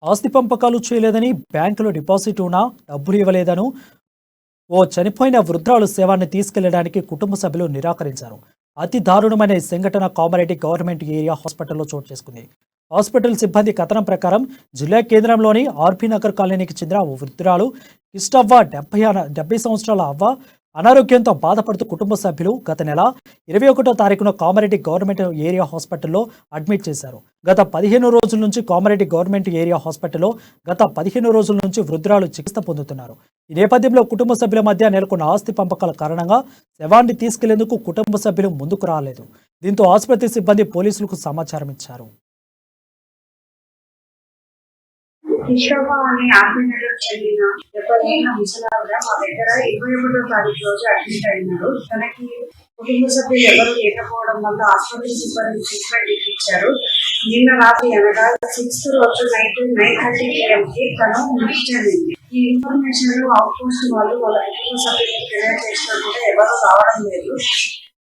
ఆస్తి పంపకాలు చేయలేదని బ్యాంకులో డిపాజిట్ ఉన్నా డబ్బులు ఇవ్వలేదను ఓ చనిపోయిన వృద్ధురాలు శవాన్ని తీసుకెళ్లడానికి కుటుంబ సభ్యులు నిరాకరించారు. అతి దారుణమైన ఈ సంఘటన కామారెడ్డి గవర్నమెంట్ ఏరియా హాస్పిటల్లో చోటు చేసుకుంది. హాస్పిటల్ సిబ్బంది కథనం ప్రకారం జిల్లా కేంద్రంలోని ఆర్పీ నగర్ కాలనీకి చెందిన ఓ వృద్ధురాలు కిష్టవ్వ 70 సంవత్సరాల అవ్వ అనారోగ్యంతో బాధపడుతూ కుటుంబ సభ్యులు గత నెల 21వ తారీఖున కామారెడ్డి గవర్నమెంట్ ఏరియా హాస్పిటల్లో అడ్మిట్ చేశారు. గత 15 రోజుల నుంచి కామారెడ్డి గవర్నమెంట్ ఏరియా హాస్పిటల్లో వృద్ధురాలు చికిత్స పొందుతున్నారు. ఈ నేపథ్యంలో కుటుంబ సభ్యుల మధ్య నెలకొన్న ఆస్తి పంపకాల కారణంగా శవాన్ని తీసుకెళ్లేందుకు కుటుంబ సభ్యులు ముందుకు రాలేదు. దీంతో ఆసుపత్రి సిబ్బంది పోలీసులకు సమాచారం ఇచ్చారు. కిషోబా అనే ఆర్మీనగర్ చెందిన 70 ఏళ్ల ముసలావిడ మా దగ్గర 21వ తారీఖు రోజు అడ్మిట్ అయినారు. తనకి కుటుంబ సభ్యులు ఎవరు లేకపోవడం వల్ల ఆసుపత్రి సిబ్బంది ట్రీట్మెంట్ ఇప్పించారు. నిన్న రాత్రి అనగా 6th రోజు నైట్ 9:30 PM తను మృతి చెందింది. ఈ ఇన్ఫర్మేషన్ అవుట్ పోస్ట్ వాళ్ళు వాళ్ళ కుటుంబ సభ్యులకు తెలియజేసినా కూడా ఎవరు రావడం లేదు.